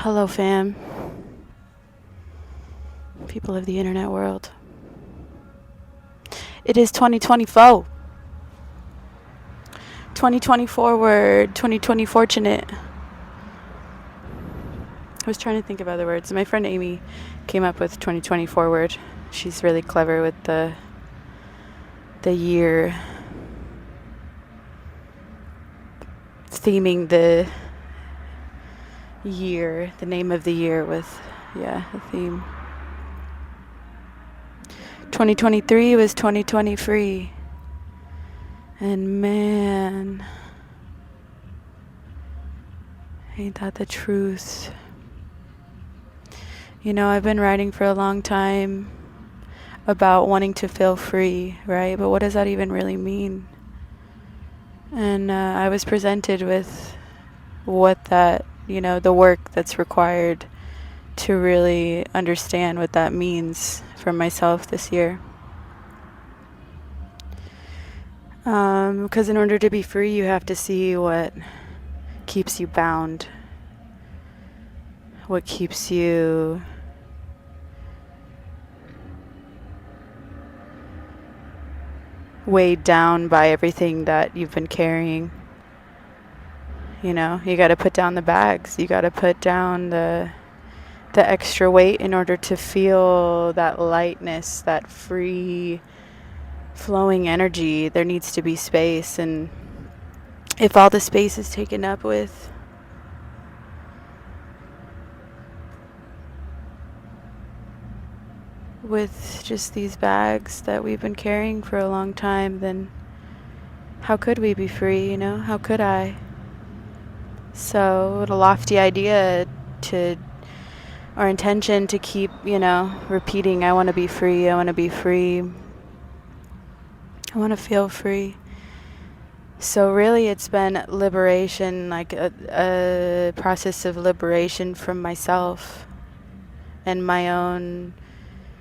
Hello, fam. People of the internet world. It is 2024. 2020 forward. 2020 fortunate. I was trying to think of other words. My friend Amy came up with 2020 forward. She's really clever with the year, theming the year, the name of the year with, a theme. 2023 was 2020 free. And man, ain't that the truth? You know, I've been writing for a long time about wanting to feel free, right? But what does that even really mean? And I was presented with what that, the work that's required to really understand what that means for myself this year. Because in order to be free, you have to see what keeps you bound, what keeps you weighed down by everything that you've been carrying. You got to put down the bags. You got to put down the extra weight in order to feel that lightness, that free flowing energy. There needs to be space, and if all the space is taken up with just these bags that we've been carrying for a long time, then how could we be free? How could I? So what a lofty idea our intention to keep, repeating, I want to be free, I want to be free, I want to feel free. So really it's been liberation, like a process of liberation from myself and my own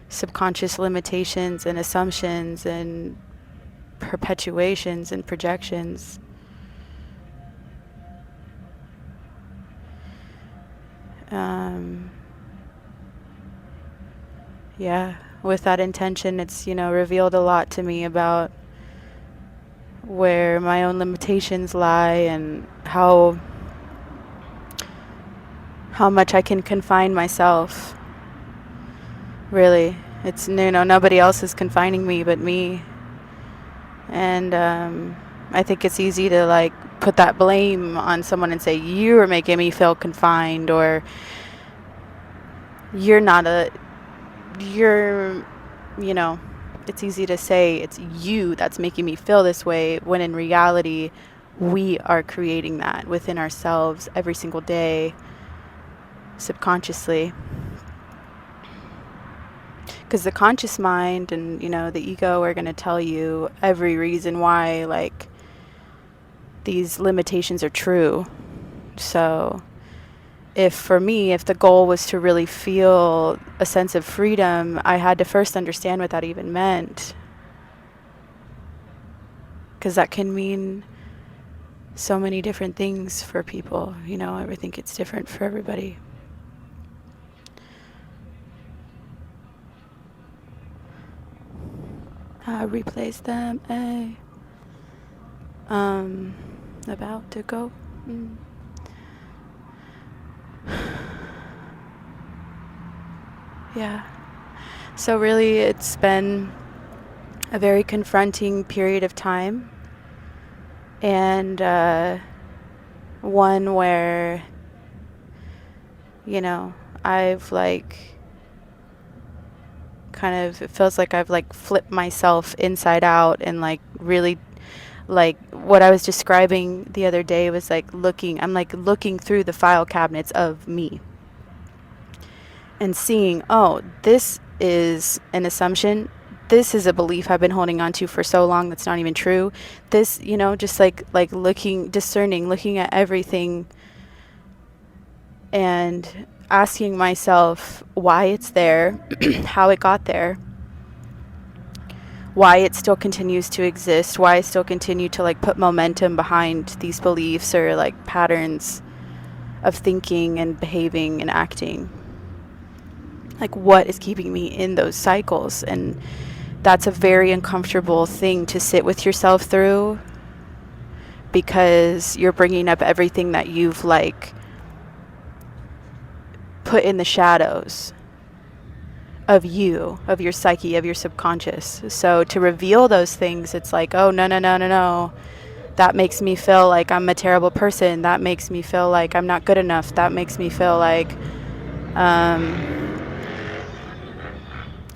subconscious limitations and assumptions and perpetuations and projections. With that intention, it's, revealed a lot to me about where my own limitations lie and how much I can confine myself. Really, it's, nobody else is confining me but me. And I think it's easy to put that blame on someone and say, you are making me feel confined, or it's easy to say it's you that's making me feel this way, when in reality we are creating that within ourselves every single day, subconsciously. Because the conscious mind and the ego are going to tell you every reason why these limitations are true. So if the goal was to really feel a sense of freedom, I had to first understand what that even meant. Because that can mean so many different things for people. I think it's different for everybody. Replace them. About to go. Yeah. So really it's been a very confronting period of time, and one where I've it feels like I've flipped myself inside out, and really what I was describing the other day was looking through the file cabinets of me and seeing, oh, this is an assumption, this is a belief I've been holding on to for so long that's not even true. This, just looking at everything and asking myself why it's there, how it got there, why it still continues to exist, why I still continue to put momentum behind these beliefs or patterns of thinking and behaving and acting. Like, what is keeping me in those cycles? And that's a very uncomfortable thing to sit with yourself through, because you're bringing up everything that you've like put in the shadows of you, of your psyche, of your subconscious. So to reveal those things, it's like, oh, no, no, no, no, no. That makes me feel like I'm a terrible person. That makes me feel like I'm not good enough. That makes me feel like,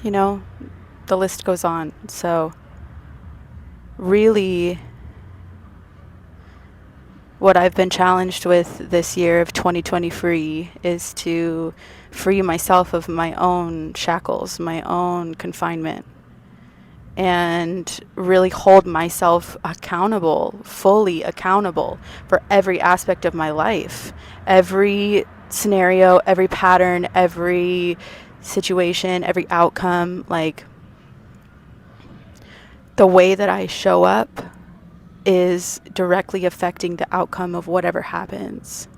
you know, the list goes on. So really, what I've been challenged with this year of 2023 is to free myself of my own shackles, my own confinement, and really hold myself accountable, fully accountable for every aspect of my life, every scenario, every pattern, every situation, every outcome. Like, the way that I show up is directly affecting the outcome of whatever happens.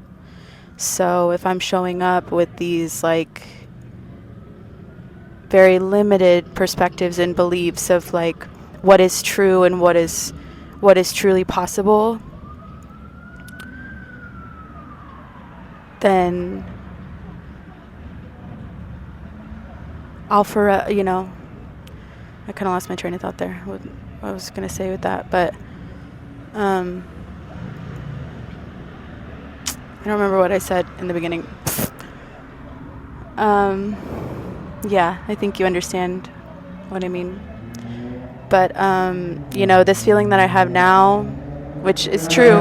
So if I'm showing up with these like very limited perspectives and beliefs of like what is true and what is truly possible, then I'll I kind of lost my train of thought there. What I was going to say with that, but I don't remember what I said in the beginning. Yeah, I think you understand what I mean. But, this feeling that I have now, which is true,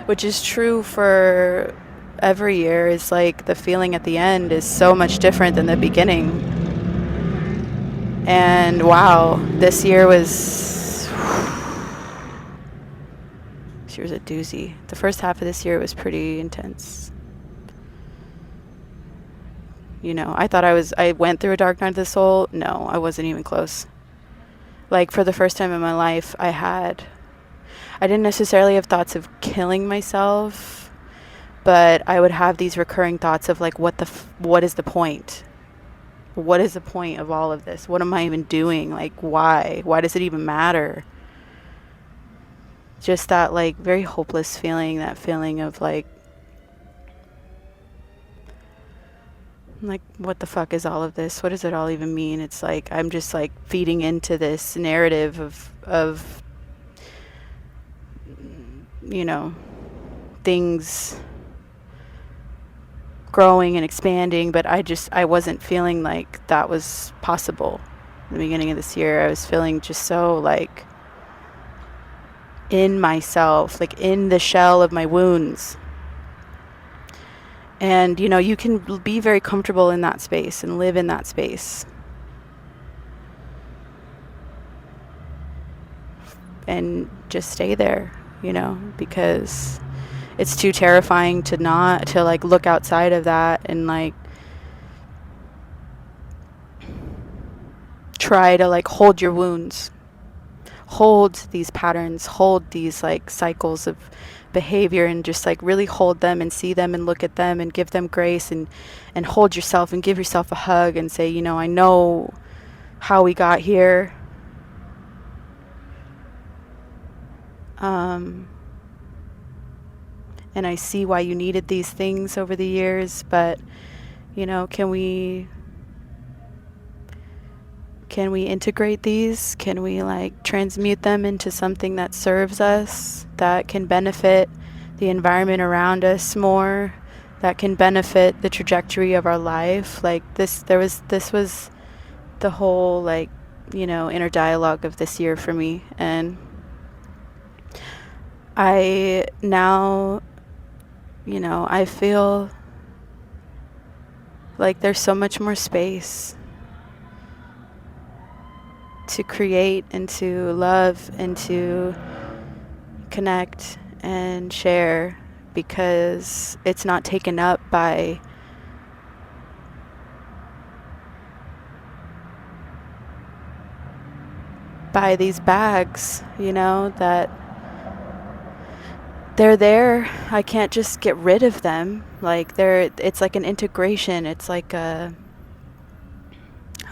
which is true for every year, is like the feeling at the end is so much different than the beginning. And wow, this year was a doozy. The first half of this year was pretty intense. I thought I went through a dark night of the soul. No, I wasn't even close. Like, for the first time in my life, I didn't necessarily have thoughts of killing myself, but I would have these recurring thoughts of like, what is the point? What is the point of all of this? What am I even doing? Like, why? Why does it even matter? Just that like very hopeless feeling, that feeling of like, what the fuck is all of this? What does it all even mean? It's like I'm just like feeding into this narrative of things growing and expanding, but I wasn't feeling like that was possible. In the beginning of this year, I was feeling just so like in myself, like in the shell of my wounds. And, you can be very comfortable in that space and live in that space. And just stay there, because it's too terrifying to like look outside of that and like try to like hold your wounds, hold these patterns, hold these like cycles of behavior, and just like really hold them and see them and look at them and give them grace, and hold yourself and give yourself a hug and say, I know how we got here. And I see why you needed these things over the years, but can we integrate these? Can we like transmute them into something that serves us, that can benefit the environment around us more, that can benefit the trajectory of our life? Like this was the whole like, inner dialogue of this year for me. And I now, I feel like there's so much more space to create and to love and to connect and share, because it's not taken up by these bags, that they're there. I can't just get rid of them. Like it's like an integration. It's like how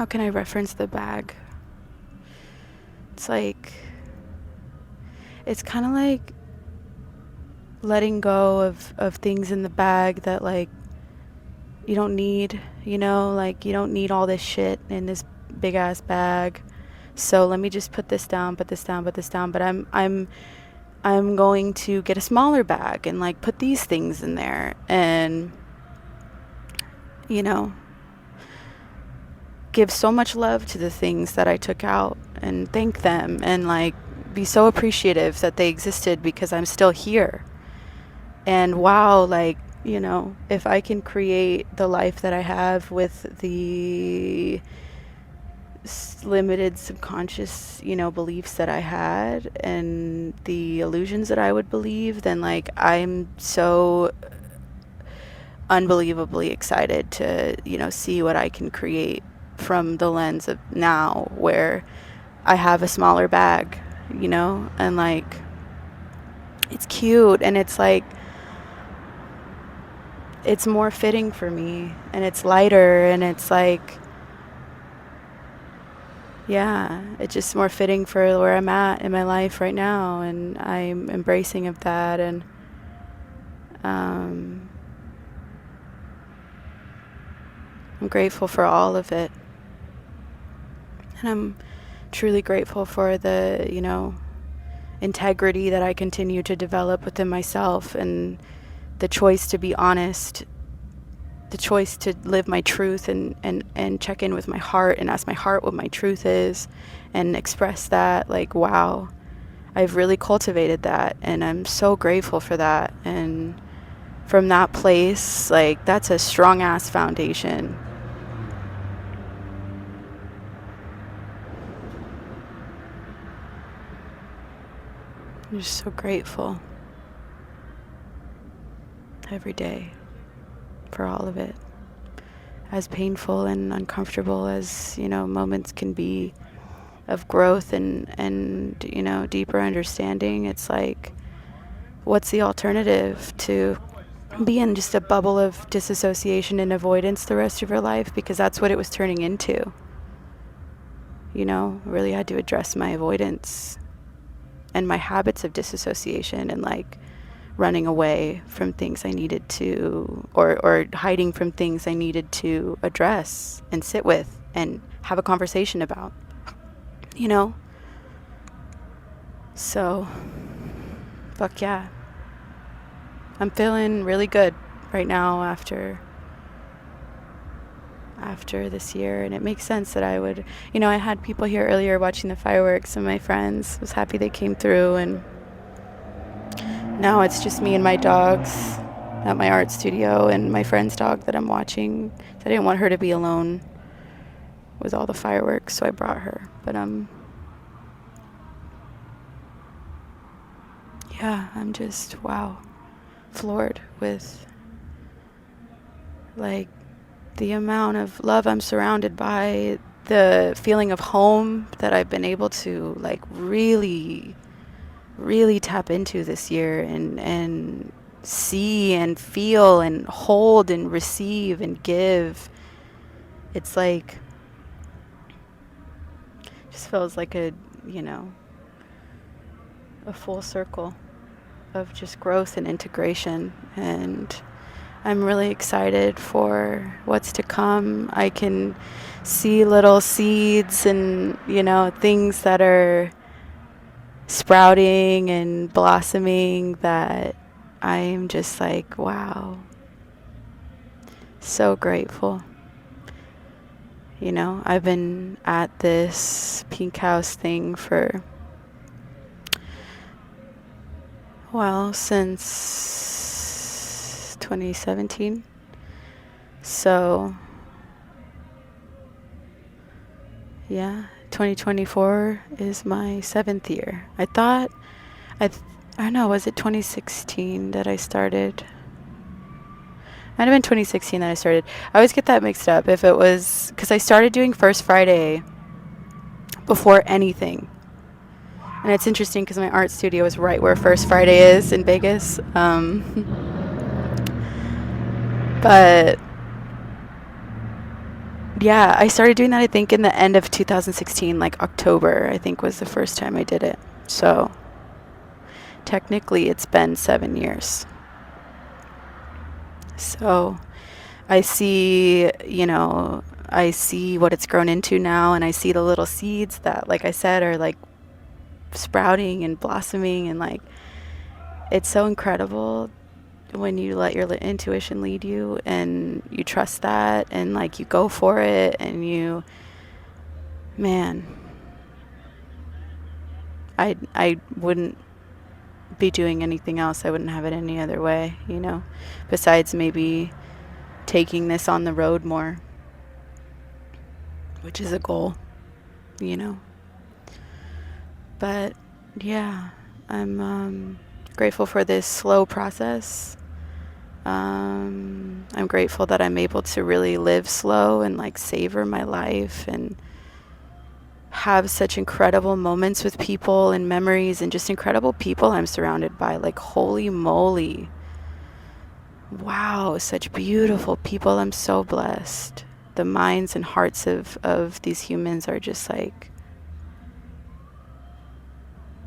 can I reference the bag? It's like, it's kind of like letting go of things in the bag that like you don't need, like you don't need all this shit in this big ass bag. So let me just put this down, put this down, put this down. But I'm going to get a smaller bag and like put these things in there and, you know, give so much love to the things that I took out and thank them and like be so appreciative that they existed because I'm still here. And wow, like, if I can create the life that I have with the limited subconscious, beliefs that I had and the illusions that I would believe, then like I'm so unbelievably excited to, see what I can create from the lens of now where I have a smaller bag, and like it's cute and it's like it's more fitting for me and it's lighter and it's like, yeah, it's just more fitting for where I'm at in my life right now, and I'm embracing of that. And I'm grateful for all of it, and I'm truly grateful for the integrity that I continue to develop within myself, and the choice to be honest, the choice to live my truth and check in with my heart and ask my heart what my truth is and express that. Like, wow, I've really cultivated that and I'm so grateful for that. And from that place, like, that's a strong ass foundation. I'm just so grateful every day for all of it. As painful and uncomfortable as, moments can be of growth and deeper understanding, it's like, what's the alternative to be in just a bubble of disassociation and avoidance the rest of your life? Because that's what it was turning into. Really had to address my avoidance and my habits of disassociation and like running away from things I needed to, or hiding from things I needed to address and sit with and have a conversation about, So, fuck yeah. I'm feeling really good right now after this year, and it makes sense that I would, I had people here earlier watching the fireworks, and my friends, was happy they came through, and now it's just me and my dogs at my art studio and my friend's dog that I'm watching. I didn't want her to be alone with all the fireworks, so I brought her. But yeah, I'm just, wow, floored with like the amount of love I'm surrounded by, the feeling of home that I've been able to like really tap into this year and see and feel and hold and receive and give. It's like, just feels like a full circle of just growth and integration, and I'm really excited for what's to come. I can see little seeds and things that are sprouting and blossoming that I'm just like, wow, so grateful. I've been at this Pink House thing for, well, since 2017. So, yeah, 2024 is my 7th year. I don't know, was it 2016 that I started? Might have been 2016 that I started. I always get that mixed up. If it was, because I started doing First Friday before anything. And it's interesting because my art studio is right where First Friday is in Vegas. But yeah, I started doing that, I think, in the end of 2016, like October, I think was the first time I did it. So technically, it's been 7 years. So I see, I see what it's grown into now, and I see the little seeds that, like I said, are like sprouting and blossoming, and like it's so incredible when you let your intuition lead you and you trust that and like you go for it and man, I wouldn't be doing anything else. I wouldn't have it any other way, besides maybe taking this on the road more, which is a goal, you know. But yeah, I'm grateful for this slow process. I'm grateful that I'm able to really live slow and like savor my life and have such incredible moments with people and memories and just incredible people I'm surrounded by. Like, holy moly. Wow, such beautiful people. I'm so blessed. The minds and hearts of these humans are just like,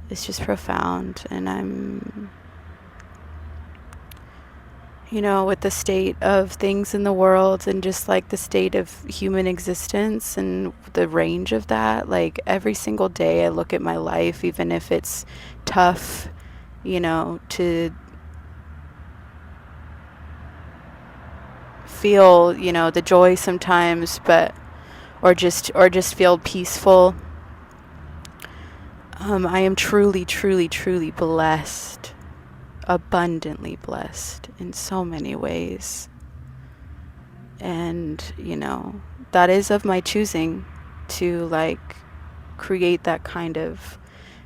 it's just profound. And I'm, with the state of things in the world and just like the state of human existence and the range of that, like every single day I look at my life, even if it's tough, to feel, the joy sometimes, but or just feel peaceful. I am truly, truly, truly blessed, abundantly blessed in so many ways. And, that is of my choosing to like create that kind of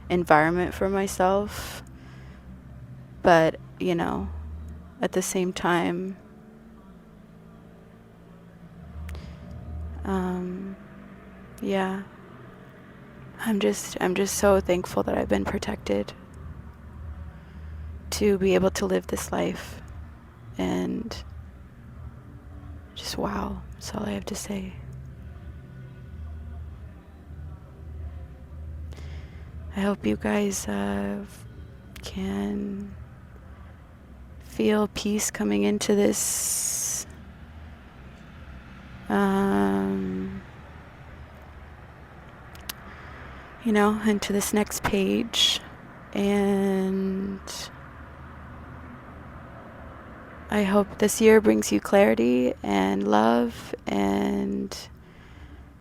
environment for myself. But, at the same time, yeah, I'm just so thankful that I've been protected to be able to live this life. And just wow, that's all I have to say. I hope you guys can feel peace coming into this into this next page. And I hope this year brings you clarity and love and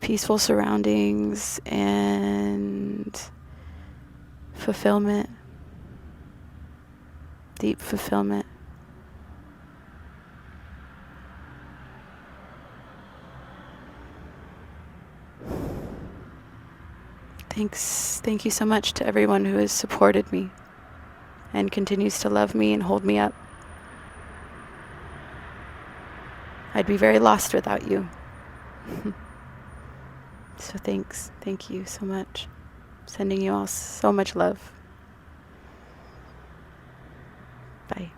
peaceful surroundings and fulfillment, deep fulfillment. Thank you so much to everyone who has supported me and continues to love me and hold me up. I'd be very lost without you. So thanks. Thank you so much. Sending you all so much love. Bye.